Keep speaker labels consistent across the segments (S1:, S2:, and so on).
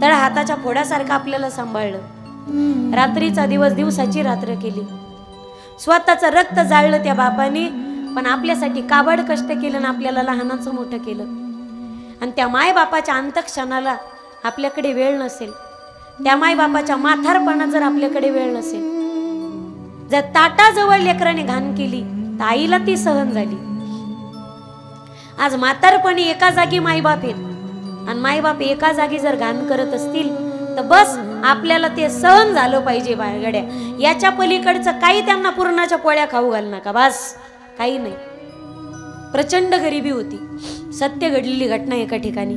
S1: तळ हाताच्या फोडासारखं आपल्याला सांभाळलं. रात्रीचा दिवस दिवसाची रात्र केली. स्वतःचं रक्त जाळलं त्या बापाने, पण आपल्यासाठी काबाड कष्ट केलं आणि आपल्याला लहानाचं मोठं केलं. आणि त्या मायबापाच्या अंतःक्षणाला आपल्याकडे वेळ नसेल, त्या मायबापाच्या म्हातारपणात जर आपल्याकडे वेळ नसेल, जर ताटाजवळ लेकराने घाण केली तर आईला ती सहन झाली. आज म्हातारपणी एका जागी मायबाप आहेत आणि मायबाप एका जागी जर घाण करत असतील तर बस आपल्याला ते सहन झालं पाहिजे. बाळगड्या, याच्या पलीकडचं काही त्यांना पुरणाच्या पोळ्या खाऊ घाल नका, बस काही नाही. प्रचंड गरिबी होती. सत्य घडलेली घटना एका ठिकाणी.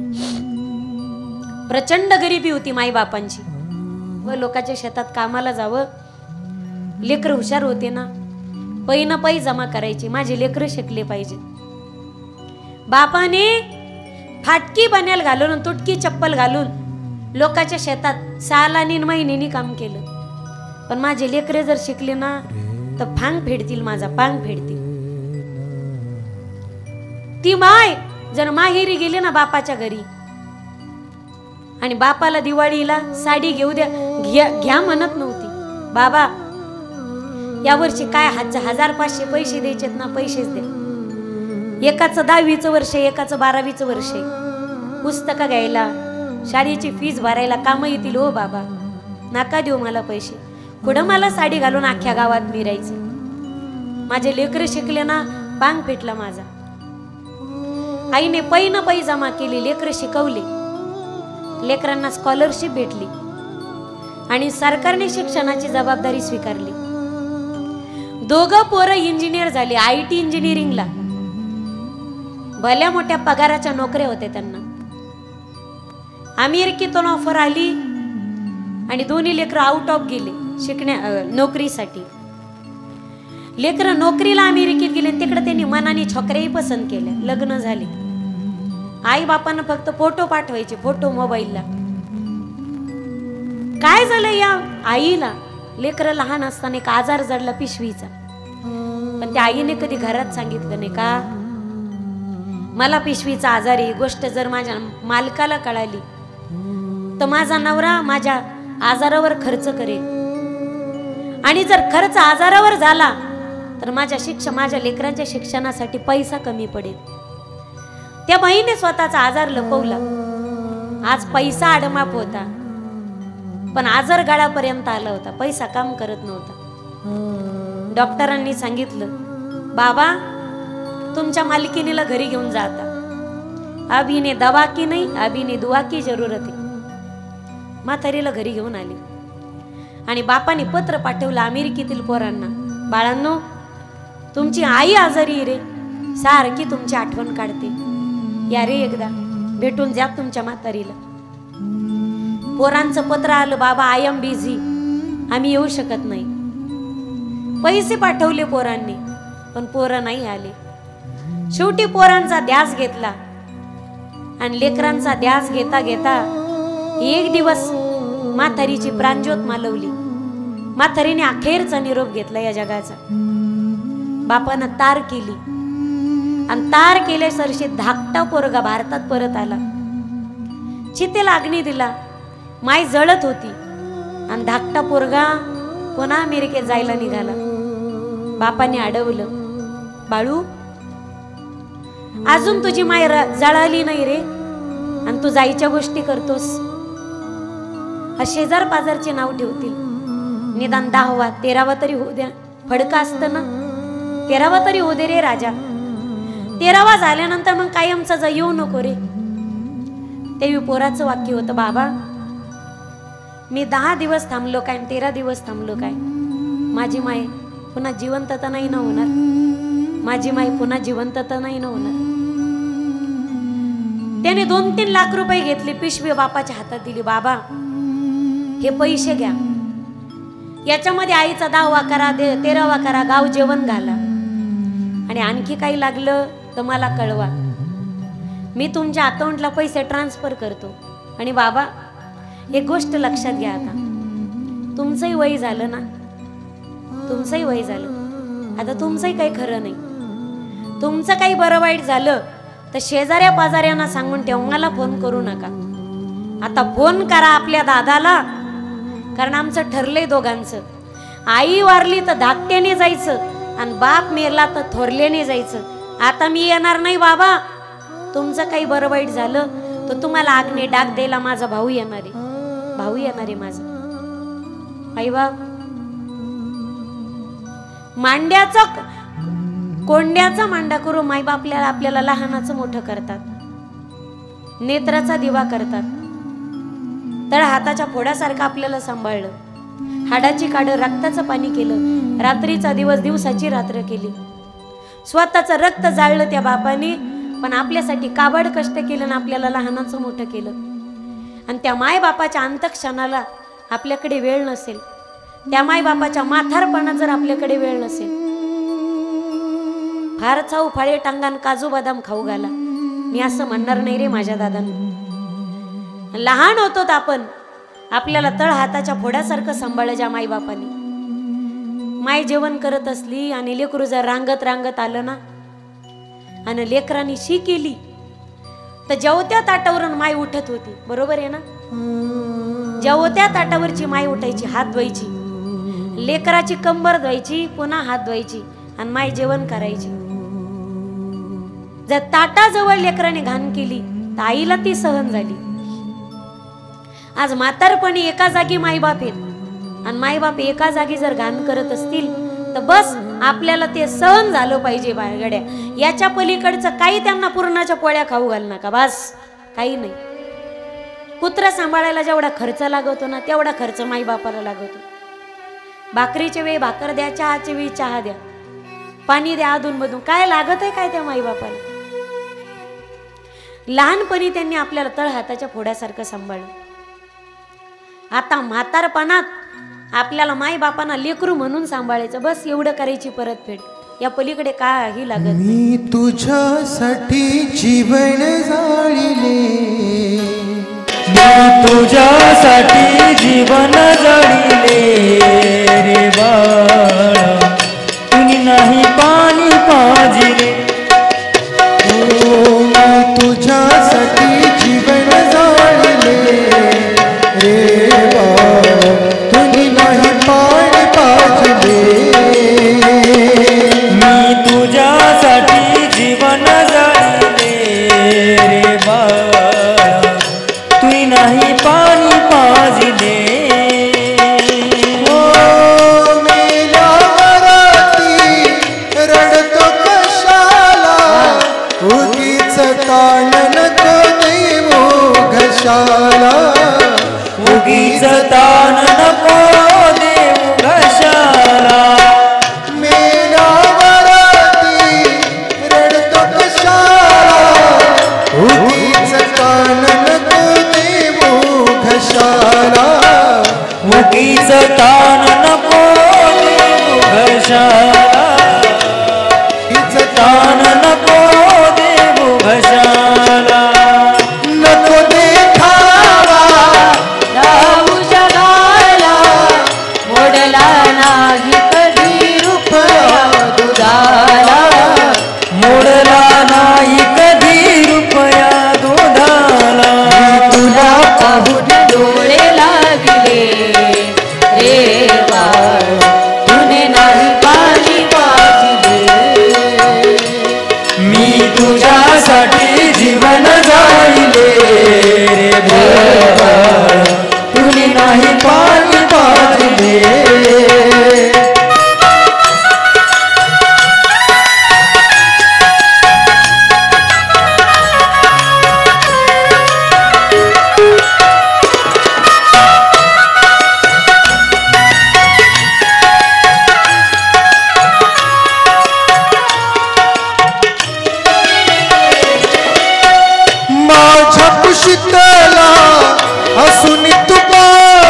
S1: प्रचंड गरिबी होती माईबापांची. व लोकांच्या शेतात कामाला जावं. लेकर हुशार होते ना, पै ना पै जमा करायची, माझे लेकर शिकले पाहिजे. बापाने फाटकी बन्याल घालून तुटकी चप्पल घालून लोकांच्या शेतात 6 आणि महिन्यांनी काम केलं. पण माझे लेकरे जर शिकले ना तर फांग फेडतील, माझा पांग फेडतील. ती माय जर माहेरी गेली ना बापाच्या घरी आणि बापाला दिवाळीला साडी घेऊ द्या घ्या म्हणत नव्हती. बाबा यावर्षी काय 1000-500 पैसे द्यायचेत ना, पैसेच द्या. एकाचं 10वीचं वर्ष, एकाचं 12वीचं वर्ष, पुस्तकं घ्यायला, शाळेची फीस भरायला काम येतील हो बाबा, नका देऊ मला पैसे. पुढं मला साडी घालून अख्ख्या गावात फिरायचे. माझे लेकर शिकले ना, पांग पेटला माझा. आईने पै न पै जमा केली, लेकर शिकवले, लेकरांना स्कॉलरशिप भेटली आणि सरकारने शिक्षणाची जबाबदारी स्वीकारली. दोघं पोरं इंजिनियर झाले, IT इंजिनिअरिंगला. भल्या मोठ्या पगाराच्या नोकऱ्या होत्या त्यांना. अमेरिकेतून ऑफर आली आणि दोन्ही लेकरं आउट ऑफ गेले नोकरीसाठी. लेकरं नोकरीला अमेरिकेत गेले, तिकडे त्यांनी मनाने छोकऱ्याही पसंत केल्या, लग्न झाले. आई बापांना फक्त फोटो पाठवायचे, फोटो मोबाईलला. काय झालं या आईला, लेकरं लहान असताना एक आजार जडला पिशवीचा. पण त्या आईने कधी घरात सांगितलं नाही का मला पिशवीचा आजार आहे. गोष्ट जर माझ्या मालकाला कळाली तर माझा नवरा माझ्या आजारावर खर्च करेल आणि जर खर्च आजारावर झाला तर माझ्या लेकरांच्या शिक्षणासाठी पैसा कमी पडेल. त्या बाईने स्वतःचा आजार लपवला. आज पैसा आडमाप होता पण आजार गळापर्यंत आला होता, पैसा काम करत नव्हता. डॉक्टरांनी सांगितलं, बाबा तुमच्या मालकिनीला घरी घेऊन जाता, अभी ने दवा की नहीं अभी ने दुआ की जरूरत है. म्हातारीला घरी घेऊन आली आणि बापाने पत्र पाठवलं अमेरिकेतील पोरांना, बाळांनो तुमची आई आजारी रे, सारखी तुमची आठवण काढते, या रे एकदा भेटून जा तुमच्या म्हातारीला. पोरांचं पत्र आलं, बाबा आय एम बिझी, आम्ही येऊ शकत नाही. पैसे पाठवले पोरांनी पण पोरं नाही आले. शेवटी पोरांचा ध्यास घेतला आणि लेकरांचा ध्यास घेता घेता एक दिवस म्हातारीची प्राणज्योत मालवली. म्हातारीने अखेरचा निरोप घेतला या जगाचा. बापानं तार केली आणि तार केल्या सरशी धाकटा पोरगा भारतात परत आला. चितेला अग्नी दिला, माय जळत होती आणि धाकटा पोरगा पुन्हा अमेरिकेत जायला निघाला. बापाने अडवलं, बाळू अजून तुझी माय जळाली नाही रे आणि तू जायच्या गोष्टी करतोस. शेजार पाजारचे नाव ठेवतील, निदान 10वा 13वा तरी होऊ द्या. फडका असतं ना, 13वा तरी होऊ दे रे राजा. 13वा झाल्यानंतर मग कायमचा जा येऊ नको रे. तेव्हा पोराचं वाक्य होतं, बाबा मी 10 दिवस थांबलो काय 13 दिवस थांबलो काय, माझी माय पुन्हा जिवंतता नाही ना होणार, माझी माय पुन्हा जिवंतता नाही ना होणार. त्याने 2-3 लाख रुपये घेतले, पिशवी बापाच्या हातात दिली, बाबा हे पैसे घ्या, याच्यामध्ये आईचा 10वा करा 13वा करा, गाव जेवण घाला आणि आणखी काही लागलं तर मला कळवा, मी तुमच्या अकाउंटला पैसे ट्रान्सफर करतो. आणि बाबा एक गोष्ट लक्षात घ्या, आता तुमचंही वय झालं ना, तुमचंही वय झालं, आता तुमचंही काही खरं नाही. तुमचं काही बरं वाईट झालं तर शेजाऱ्या पाजाऱ्यांना सांगून ठेव, मला फोन करू नका. आता फोन करा आपल्या दादाला, कारण आमचं ठरलंय दोघांचं. आई वारली तर धाकट्याने जायचं आणि बाप मेला तर थोरल्याने जायचं. आता मी येणार नाही बाबा, तुमचं काही बरं वाईट झालं तर तुम्हाला आग्ने डाग द्यायला माझा भाऊ येणार आहे माझा. आई बाप मांड्याचा कोंड्याचा मांडा करून माई बापल्याला आपल्याला लहानाचं मोठं करतात, नेत्राचा दिवा करतात, तळ हाताच्या फोडासारखं आपल्याला सांभाळलं, हाडाची काढ रक्ताचं पाणी केलं, रात्रीचा दिवस दिवसाची रात्र केली, स्वतःचं रक्त जाळलं त्या बापाने, पण आपल्यासाठी काबाड कष्ट केलं ना आपल्याला लहानाचं मोठं केलं. आणि त्या माय बापाच्या अंतक्षणाला आपल्याकडे वेळ नसेल, त्या माय बापाच्या माथारपणात जर आपल्याकडे वेळ नसेल, फार चाऊ फाळे टांगान काजू बदाम खाऊ घाला, मी असं म्हणणार नाही रे माझ्या दादांना. लहान होतो आपण, आपल्याला तळ हाताच्या फोडासारखं सांभाळलं ज्या माई बापाने. माय जेवण करत असली आणि लेकरू जर रांगत रांगत आलं ना आणि लेकरांनी शी केली तर जेवत्या ताटावरून माय उठत होती, बरोबर आहे ना. जेवत्या ताटावरची माय उठायची, हात धुवायची, लेकराची कंबर धुवायची, पुन्हा हात धुवायची आणि माय जेवण करायची. जर ताटाजवळ लेकराने घाण केली तर आईला ती सहन झाली. आज म्हातारपणी एका जागी माईबाप आहेत आणि माईबाप एका जागी जर घाण करत असतील तर बस आपल्याला ते सहन झालं पाहिजे. बाळगड्या याच्या पलीकडचं काही त्यांना पुरणाच्या पोळ्या खाऊ घाल नका, बस काही नाही. कुत्रा सांभाळायला जेवढा खर्च लागतो ना तेवढा खर्च माईबापाला लागतो. भाकरीच्या वेळी भाकर द्या, चहाच्या वेळी चहा द्या, पाणी द्या अधून मधून, काय लागत आहे काय त्या माईबापाला. लहानपणी त्यांनी आपल्याला तळ हाताच्या फोड्यासारखं सांभाळलं. आता म्हातारपणात आपल्याला माई बापांना लेकरू म्हणून सांभाळायचं, बस एवढं करायची परतफेड, या पलीकडे काही लागत नाही.
S2: मी तुझ्यासाठी जीवन जाळिले, मी तुझ्यासाठी जीवन जाळिले रे बाळा, कुणी नाही पाणी पाजिले. मी तुझ्यासाठी जीवन जाळिले रे बाळा, कुणी नाही पाणी पाजिले. मी तुझ्यासाठी जीवन जाळिले रे बाळा, तुई नाही पाणी पाजिले. रडतो कशाला उगीच ताण नको देऊ घशाला, उगीच ताण नको देऊ घशाला. मेल्यावरती रडतो कशाला उगीच ताण नको देऊ घशाला, उगीच ताण नको देऊ घशाला, ताण नको देऊ घशाला. नको देखावा जाऊ जगाला, मोडला नाही कधी रुपया दुधाला, मोडला नाही कधी रुपया दुधाला. तुला पाहून डोळे लागले रे बाळा, तुने नाही पाणी पाजिले. मी तुझ्यासाठी जीवन जाळिले रे बाळा, तुने नाही पाणी पाजिले. कुशीतला हसून तू बाळ,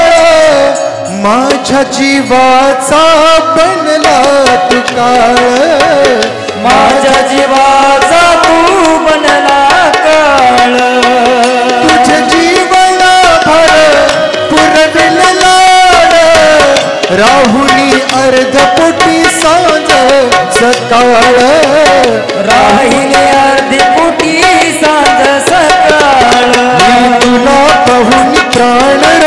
S2: माझ्या जीवाचा बनला तू काळ, माझ्या जीवाचा तू बनला काळ. तुझ्या जीवना भर पुरविल लाड, राहुनी अर्धपोटी सांज सकाळ, राहिले अर्धपोटी सांज सकाळ. तुला पाहून प्राण